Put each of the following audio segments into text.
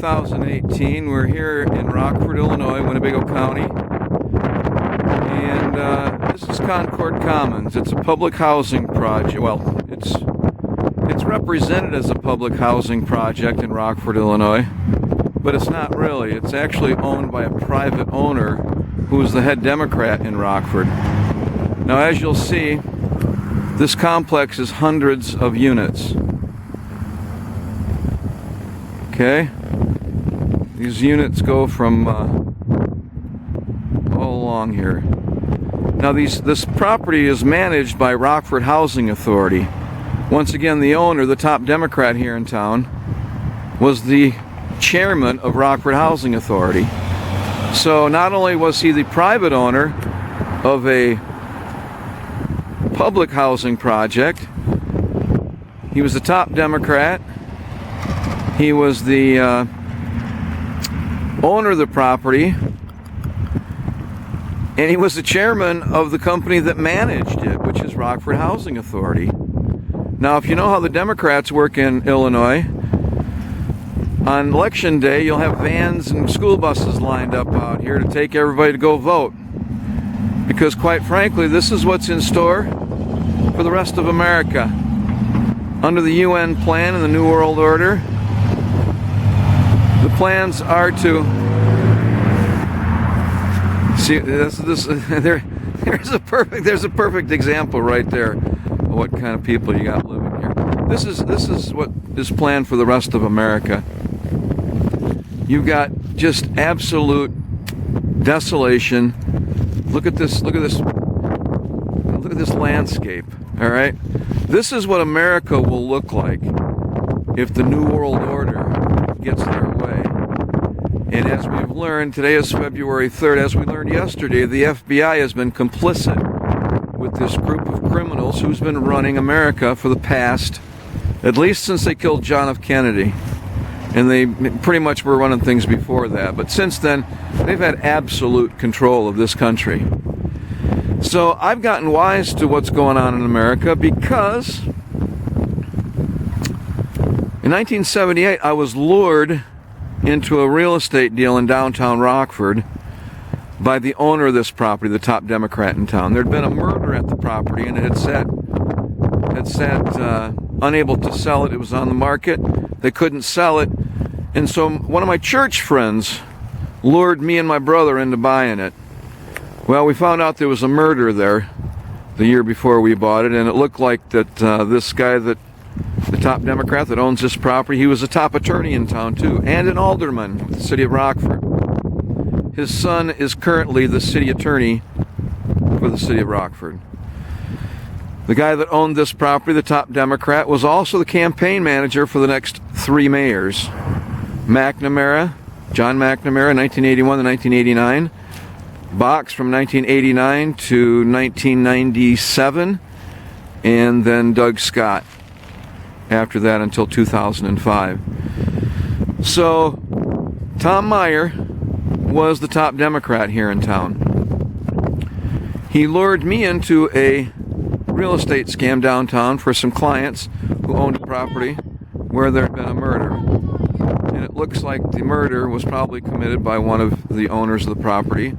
2018. We're here in Rockford, Illinois, Winnebago County. And this is Concord Commons. It's a public housing project. Well, it's represented as a public housing project in Rockford, Illinois. But it's not really. It's actually owned by a private owner who is the head Democrat in Rockford. Now, as you'll see, this complex is hundreds of units. Okay? These units go from all along here. Now, this property is managed by Rockford Housing Authority. Once again, the owner, the top Democrat here in town, was the chairman of Rockford Housing Authority. So not only was he the private owner of a public housing project, he was the top Democrat, he was the owner of the property, and he was the chairman of the company that managed it, which is Rockford Housing Authority. Now, if you know how the Democrats work in Illinois, on election day, you'll have vans and school buses lined up out here to take everybody to go vote. Because quite frankly, this is what's in store for the rest of America. Under the UN plan and the New World Order, the plans are to see there's a perfect example right there of what kind of people you got living here. This is what is planned for the rest of America. You've got just absolute desolation. Look at this landscape. All right, this is what America will look like if the New World Order gets their way. And as we've learned, today is February 3rd. As we learned yesterday, the FBI has been complicit with this group of criminals who's been running America for the past, at least since they killed John F. Kennedy. And they pretty much were running things before that. But since then, they've had absolute control of this country. So I've gotten wise to what's going on in America because in 1978, I was lured into a real estate deal in downtown Rockford by the owner of this property, the top Democrat in town. There'd been a murder at the property, and it had sat unable to sell it. It was on the market. They couldn't sell it. And so one of my church friends lured me and my brother into buying it. Well, we found out there was a murder there the year before we bought it, and it looked like that this guy, the top Democrat that owns this property, he was a top attorney in town too, and an alderman with the city of Rockford. His son is currently the city attorney for the city of Rockford. The guy that owned this property, the top Democrat, was also the campaign manager for the next three mayors. McNamara, John McNamara, 1981 to 1989. Box from 1989 to 1997. And then Doug Scott after that until 2005. So, Tom Meyer was the top Democrat here in town. He lured me into a real estate scam downtown for some clients who owned a property where there had been a murder. And it looks like the murder was probably committed by one of the owners of the property.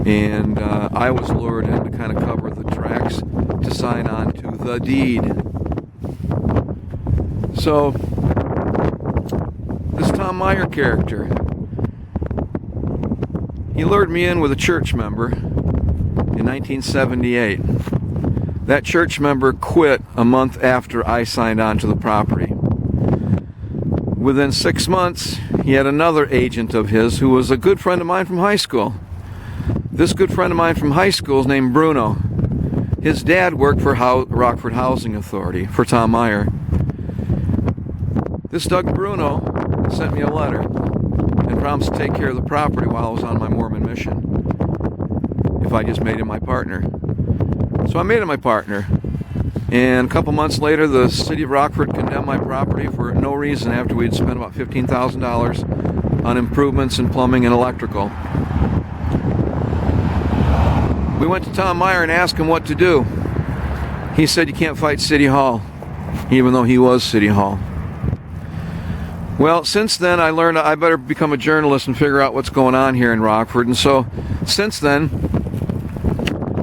And I was lured in to kind of cover the tracks to sign on to the deed. So, this Tom Meyer character, he lured me in with a church member in 1978. That church member quit a month after I signed on to the property. Within 6 months, he had another agent of his who was a good friend of mine from high school. This good friend of mine from high school is named Bruno. His dad worked for Rockford Housing Authority, for Tom Meyer. This Doug Bruno sent me a letter and promised to take care of the property while I was on my Mormon mission, if I just made him my partner. So I made him my partner. And a couple months later, the city of Rockford condemned my property for no reason after we'd spent about $15,000 on improvements in plumbing and electrical. We went to Tom Meyer and asked him what to do. He said you can't fight City Hall, even though he was City Hall. Well, since then I learned I better become a journalist and figure out what's going on here in Rockford. And so since then,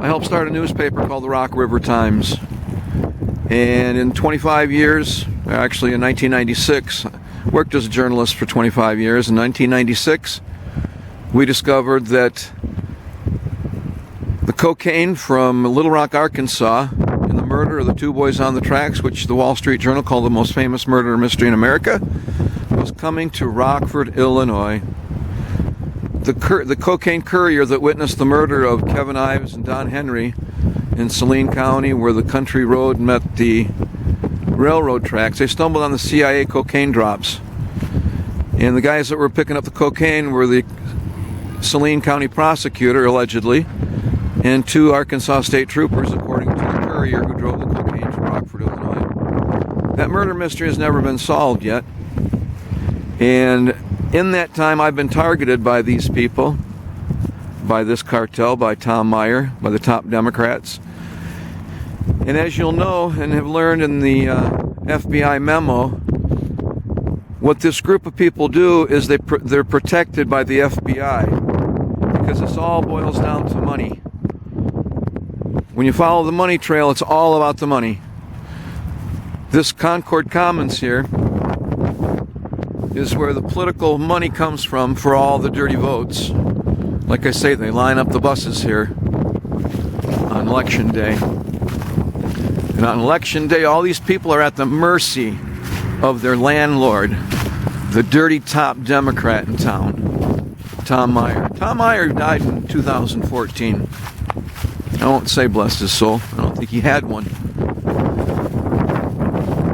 I helped start a newspaper called the Rock River Times. And in 25 years, actually in 1996, worked as a journalist for 25 years. In 1996, we discovered that the cocaine from Little Rock, Arkansas, in the murder of the two boys on the tracks, which the Wall Street Journal called the most famous murder mystery in America, was coming to Rockford, Illinois. The cocaine courier that witnessed the murder of Kevin Ives and Don Henry in Saline County, where the country road met the railroad tracks, they stumbled on the CIA cocaine drops. And the guys that were picking up the cocaine were the Saline County prosecutor, allegedly, and two Arkansas state troopers, according to the courier who drove the cocaine to Rockford, Illinois. That murder mystery has never been solved yet. And in that time, I've been targeted by these people, by this cartel, by Tom Meyer, by the top Democrats. And as you'll know and have learned in the FBI MEMO, what this group of people do is they're protected by the FBI, because this all boils down to money. When you follow the money trail, it's all about the money. This Concord Commons here is where the political money comes from for all the dirty votes. Like I say, they line up the buses here on election day. And on election day, all these people are at the mercy of their landlord, the dirty top Democrat in town, Tom Meyer. Tom Meyer died in 2014. I won't say bless his soul. I don't think he had one.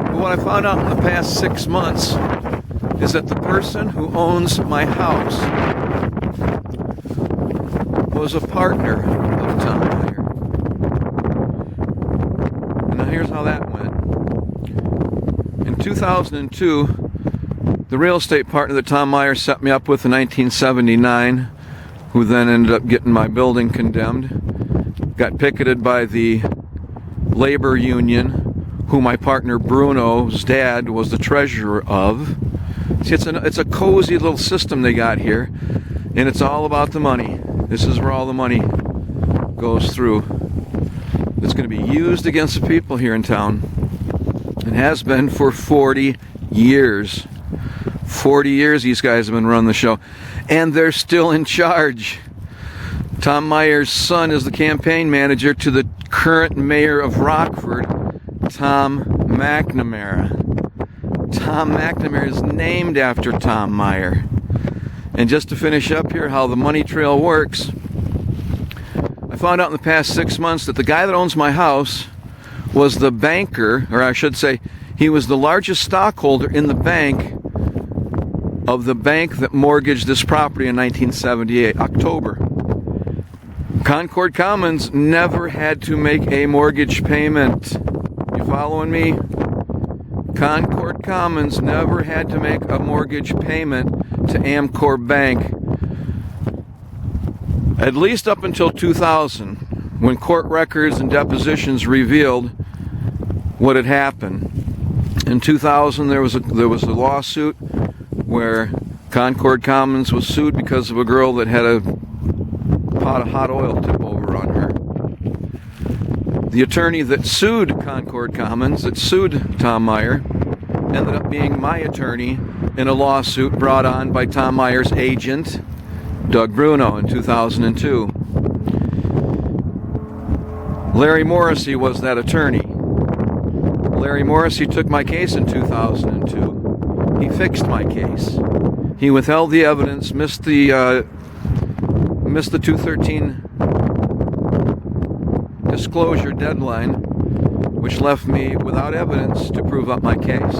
But what I found out in the past 6 months is that the person who owns my house was a partner of Tom Meyer. And now here's how that went. In 2002, the real estate partner that Tom Meyer set me up with in 1979, who then ended up getting my building condemned, got picketed by the labor union, who my partner Bruno's dad was the treasurer of. See, it's a cozy little system they got here, and it's all about the money. This is where all the money goes through. It's going to be used against the people here in town, and has been for 40 years. 40 years these guys have been running the show, and they're still in charge. Tom Meyer's son is the campaign manager to the current mayor of Rockford, Tom McNamara. Tom McNamara is named after Tom Meyer. And just to finish up here, how the money trail works, I found out in the past 6 months that the guy that owns my house was the banker, or I should say, he was the largest stockholder in the bank of the bank that mortgaged this property in 1978, October. Concord Commons never had to make a mortgage payment. You following me? Concord Commons never had to make a mortgage payment to Amcore Bank, at least up until 2000, when court records and depositions revealed what had happened. In 2000, there was a lawsuit where Concord Commons was sued because of a girl that had a pot of hot oil tip over on her. The attorney that sued Concord Commons, that sued Tom Meyer, ended up being my attorney in a lawsuit brought on by Tom Meyer's agent, Doug Bruno, in 2002. Larry Morrissey was that attorney. Larry Morrissey took my case in 2002. He fixed my case. He withheld the evidence, missed the 213 disclosure deadline, which left me without evidence to prove up my case.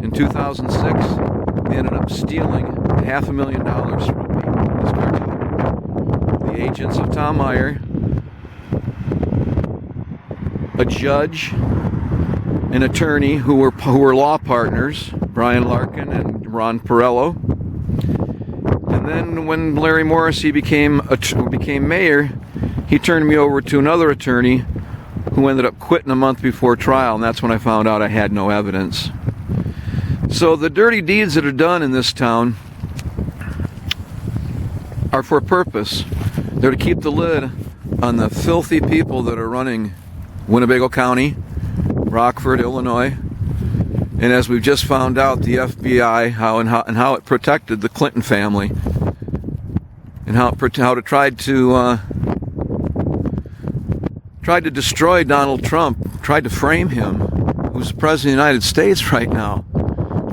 In 2006, they ended up stealing $500,000 from me, this cartel. The agents of Tom Meyer, a judge, an attorney who were law partners, Brian Larkin and Ron Perello. And then when Larry Morrissey became mayor, he turned me over to another attorney who ended up quitting a month before trial, and that's when I found out I had no evidence. So the dirty deeds that are done in this town are for a purpose. They're to keep the lid on the filthy people that are running Winnebago County, Rockford, Illinois. And as we've just found out, the FBI, how it protected the Clinton family, and how it tried to destroy Donald Trump, tried to frame him, who's the President of the United States right now,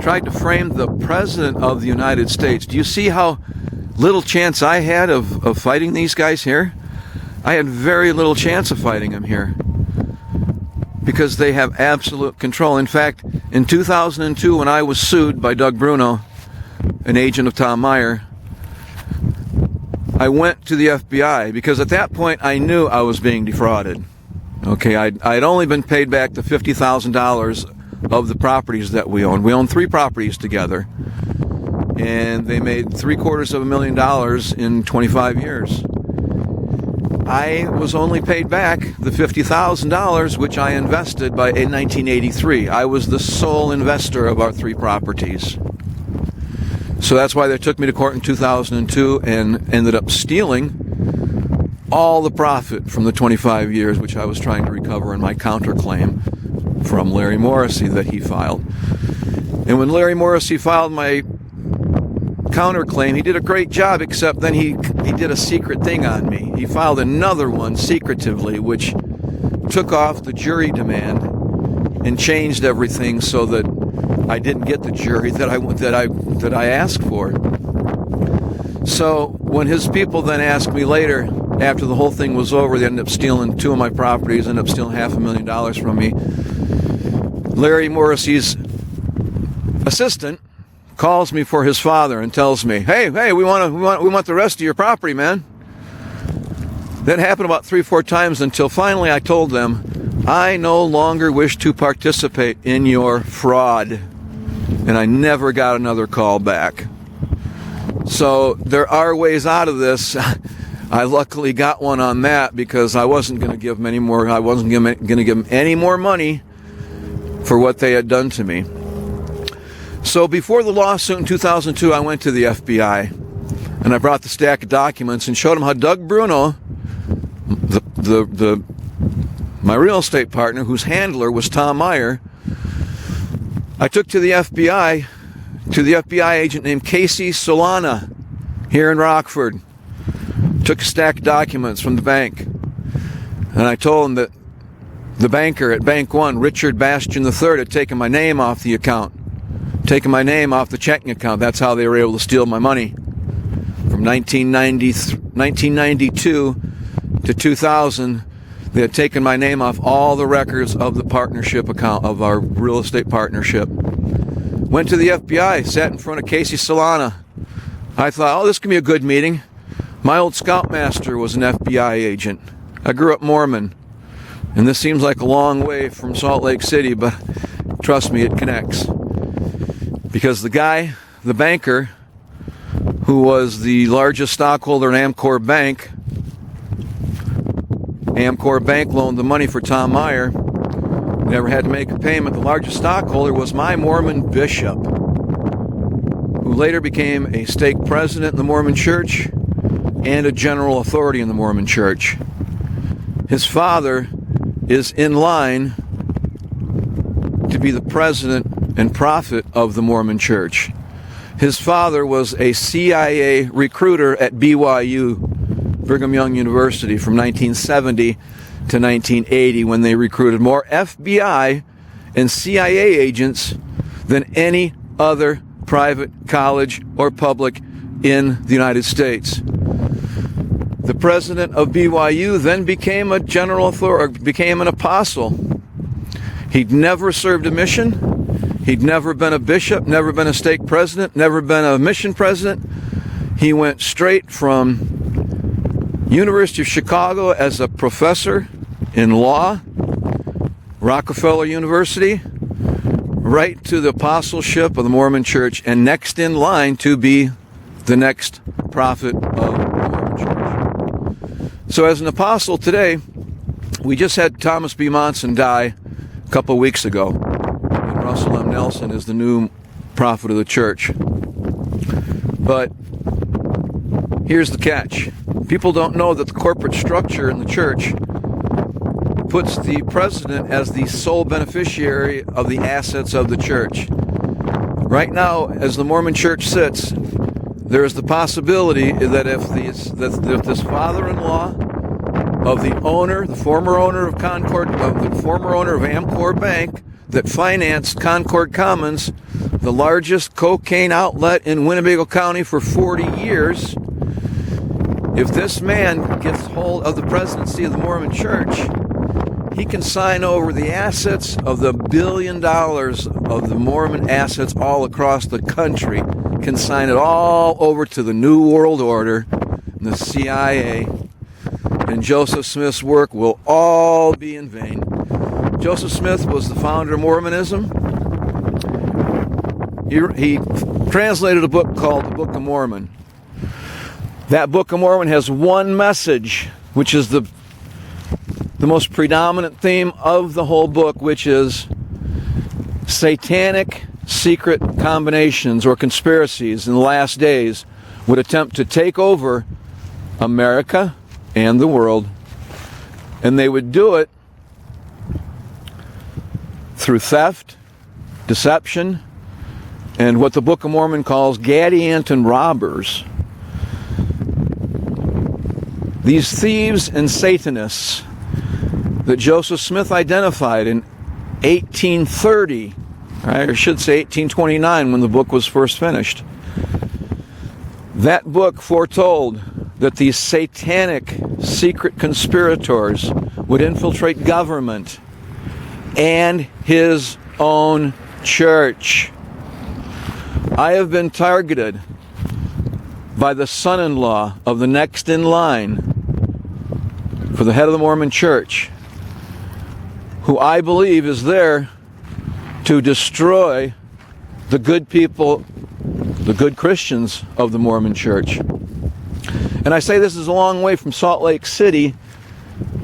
tried to frame the President of the United States. Do you see how little chance I had of fighting these guys here? I had very little chance of fighting them here, because they have absolute control. In fact, in 2002, when I was sued by Doug Bruno, an agent of Tom Meyer, I went to the FBI because at that point I knew I was being defrauded. Okay, I'd only been paid back the $50,000 of the properties that we owned. We owned 3 properties together, and they made $750,000 in 25 years. I was only paid back the $50,000 which I invested in 1983. I was the sole investor of our 3 properties. So that's why they took me to court in 2002 and ended up stealing all the profit from the 25 years which I was trying to recover in my counterclaim from Larry Morrissey that he filed. And when Larry Morrissey filed my counterclaim, he did a great job, except then he did a secret thing on me. He filed another one secretively, which took off the jury demand and changed everything so that I didn't get the jury that I asked for. So when his people then asked me later, after the whole thing was over, they ended up stealing 2 of my properties, ended up stealing $500,000 from me. Larry Morrissey's assistant calls me for his father and tells me, "Hey, we want the rest of your property, man." That happened about 3-4 times until finally I told them, "I no longer wish to participate in your fraud." And I never got another call back. So there are ways out of this. I luckily got one on that because I wasn't going to give them any more. I wasn't going to give them any more money for what they had done to me. So before the lawsuit in 2002, I went to the FBI and I brought the stack of documents and showed them how Doug Bruno, my real estate partner, whose handler was Tom Meyer, I took to the FBI agent named Casey Solana here in Rockford. Took a stack of documents from the bank, and I told him that the banker at Bank One, Richard Bastian III, had taken my name off the account, taken my name off the checking account. That's how they were able to steal my money. From 1992 to 2000, they had taken my name off all the records of the partnership account, of our real estate partnership. Went to the FBI, sat in front of Casey Solana. I thought, this can be a good meeting. My old scoutmaster was an FBI agent. I grew up Mormon. And this seems like a long way from Salt Lake City, but trust me, it connects. Because the guy, the banker, who was the largest stockholder in Amcore Bank, Amcore Bank loaned the money for Tom Meyer, never had to make a payment. The largest stockholder was my Mormon bishop, who later became a stake president in the Mormon Church and a general authority in the Mormon Church. His father is in line to be the president and prophet of the Mormon Church. His father was a CIA recruiter at BYU, Brigham Young University, from 1970 to 1980, when they recruited more FBI and CIA agents than any other private college or public in the United States. The president of BYU then became a general authority, or became an apostle. He'd never served a mission. He'd never been a bishop, never been a stake president, never been a mission president. He went straight from University of Chicago as a professor in law, Rockefeller University, right to the apostleship of the Mormon Church, and next in line to be the next prophet of the Mormon Church. So as an apostle today, we just had Thomas B. Monson die a couple weeks ago. And Russell M. Nelson is the new prophet of the church. But here's the catch. People don't know that the corporate structure in the church puts the president as the sole beneficiary of the assets of the church. Right now, as the Mormon church sits, there is the possibility that if this father-in-law of the owner, the former owner of Amcore Bank that financed Concord Commons, the largest cocaine outlet in Winnebago County for 40 years, if this man gets hold of the presidency of the Mormon Church, he can sign over the assets of the $1 billion of the Mormon assets all across the country, can sign it all over to the New World Order, and the CIA, and Joseph Smith's work will all be in vain. Joseph Smith was the founder of Mormonism. He translated a book called the Book of Mormon. That Book of Mormon has one message, which is the most predominant theme of the whole book, which is satanic secret combinations or conspiracies in the last days would attempt to take over America and the world, and they would do it through theft, deception, and what the Book of Mormon calls Gadianton robbers. These thieves and Satanists that Joseph Smith identified in 1830, or I should say 1829, when the book was first finished. That book foretold that these satanic secret conspirators would infiltrate government and his own church. I have been targeted by the son-in-law of the next in line for the head of the Mormon Church, who I believe is there to destroy the good people, the good Christians of the Mormon Church. And I say this is a long way from Salt Lake City,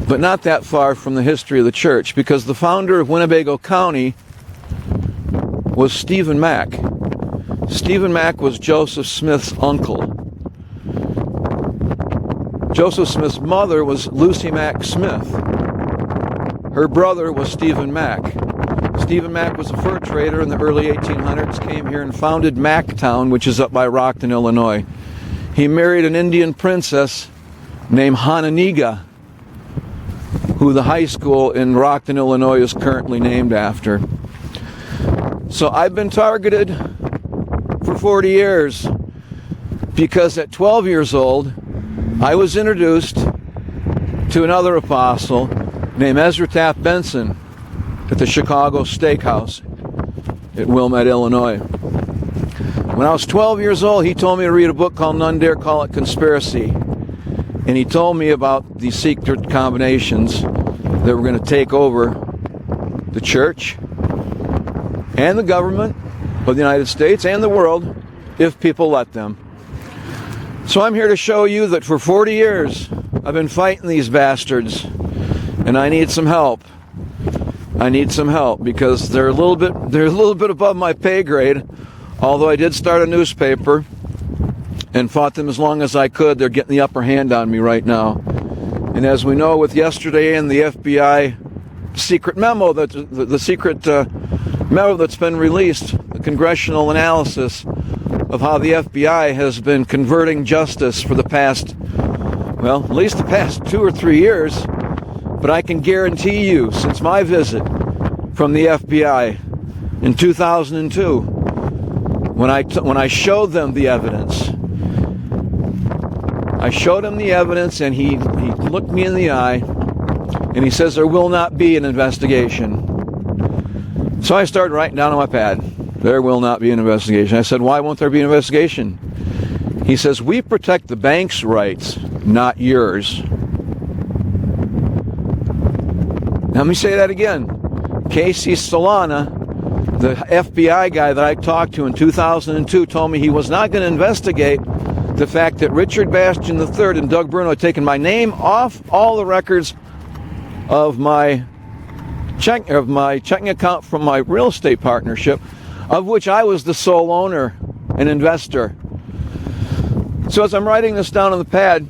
but not that far from the history of the church, because the founder of Winnebago County was Stephen Mack. Stephen Mack was Joseph Smith's uncle. Joseph Smith's mother was Lucy Mack Smith. Her brother was Stephen Mack. Stephen Mack was a fur trader in the early 1800s, came here and founded Macktown, which is up by Rockton, Illinois. He married an Indian princess named Hananiga, who the high school in Rockton, Illinois is currently named after. So I've been targeted for 40 years because at 12 years old, I was introduced to another apostle named Ezra Taft Benson at the Chicago Steakhouse at Wilmette, Illinois. When I was 12 years old, he told me to read a book called None Dare Call It Conspiracy. And he told me about these secret combinations that were going to take over the church and the government of the United States and the world if people let them. So I'm here to show you that for 40 years I've been fighting these bastards, and I need some help. I need some help because they're a little bit above my pay grade. Although I did start a newspaper and fought them as long as I could, they're getting the upper hand on me right now. And as we know, with yesterday and the FBI secret memo, the secret memo that's been released, the congressional analysis of how the FBI has been converting justice for the past, well, at least the past 2 or 3 years. But I can guarantee you, since my visit from the FBI in 2002, when I showed them the evidence, and he looked me in the eye, and he says there will not be an investigation. So I started writing down on my pad, there will not be an investigation. I said, why won't there be an investigation? He says, we protect the bank's rights, not yours. Now, let me say that again. Casey Solana, the FBI guy that I talked to in 2002, told me he was not going to investigate the fact that Richard Bastian III and Doug Bruno had taken my name off all the records of my checking account from my real estate partnership, of which I was the sole owner and investor. So as I'm writing this down on the pad,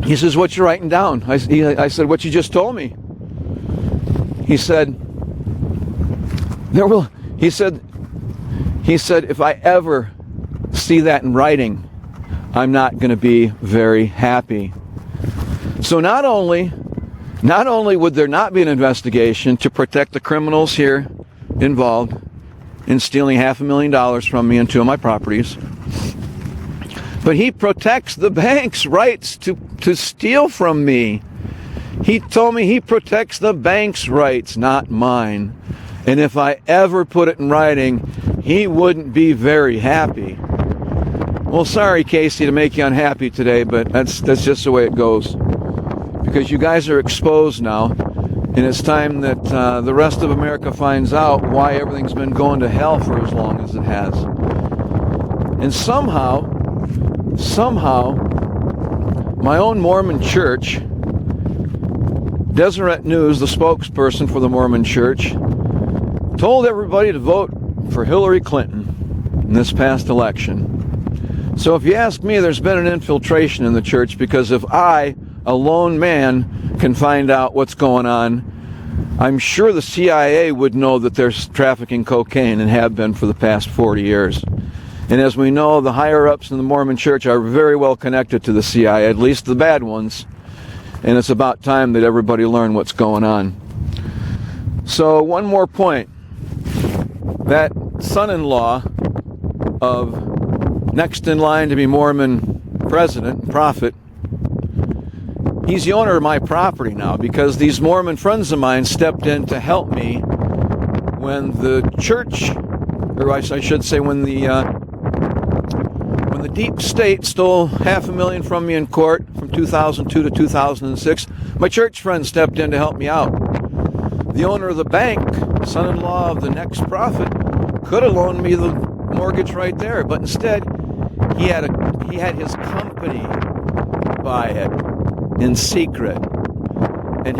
he says, "What you writing down?" I said, "What you just told me." He said, he said, "If I ever see that in writing, I'm not going to be very happy." So not only would there not be an investigation to protect the criminals here involved in stealing $500,000 from me and 2 of my properties, but he protects the bank's rights to steal from me. He told me he protects the bank's rights, not mine. And if I ever put it in writing, he wouldn't be very happy. Well, sorry, Casey, to make you unhappy today, but that's just the way it goes. Because you guys are exposed now, and it's time that the rest of America finds out why everything's been going to hell for as long as it has. And somehow, my own Mormon church, Deseret News, the spokesperson for the Mormon Church, told everybody to vote for Hillary Clinton in this past election. So if you ask me, there's been an infiltration in the church, because if I, a lone man, can find out what's going on, I'm sure the CIA would know that there's trafficking cocaine and have been for the past 40 years. And as we know, the higher-ups in the Mormon Church are very well connected to the CIA, at least the bad ones. And it's about time that everybody learn what's going on. So one more point. That son-in-law of next in line to be Mormon president, prophet, he's the owner of my property now, because these Mormon friends of mine stepped in to help me when the church, or I should say when the deep state stole $500,000 from me in court from 2002 to 2006. My church friends stepped in to help me out. The owner of the bank, son-in-law of the next prophet, could have loaned me the mortgage right there, but instead he had his company buy it in secret, and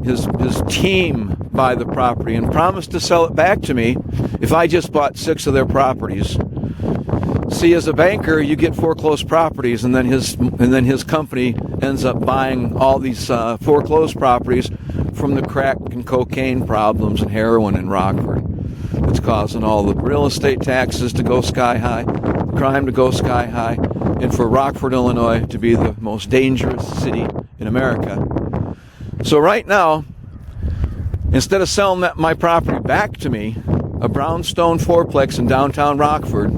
his team buy the property, and promised to sell it back to me if I just bought 6 of their properties. See, as a banker, you get foreclosed properties, and then his company ends up buying all these foreclosed properties from the crack and cocaine problems and heroin in Rockford. It's causing all the real estate taxes to go sky high, crime to go sky high, and for Rockford, Illinois to be the most dangerous city in America. So right now, instead of selling my property back to me, a brownstone fourplex in downtown Rockford.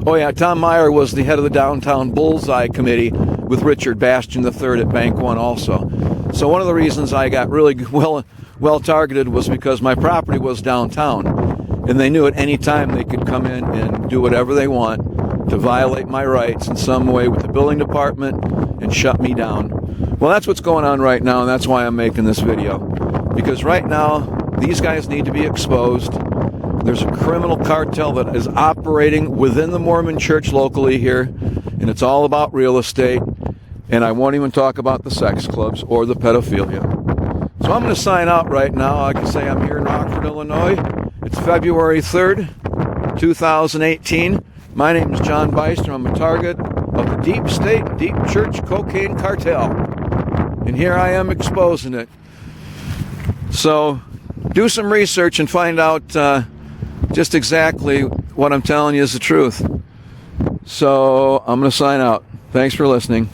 Oh yeah, Tom Meyer was the head of the downtown Bullseye Committee with Richard Bastian III at Bank One also. So one of the reasons I got really well targeted was because my property was downtown, and they knew at any time they could come in and do whatever they want to violate my rights in some way with the building department and shut me down. Well, that's what's going on right now, and that's why I'm making this video. Because right now, these guys need to be exposed. There's a criminal cartel that is operating within the Mormon Church locally here, and it's all about real estate, and I won't even talk about the sex clubs or the pedophilia. So I'm going to sign out right now. I can say I'm here in Rockford, Illinois. It's February 3rd, 2018. My name is John Beister. I'm a target of the Deep State, Deep Church cocaine cartel, and here I am exposing it. So do some research and find out just exactly what I'm telling you is the truth. So I'm going to sign out. Thanks for listening.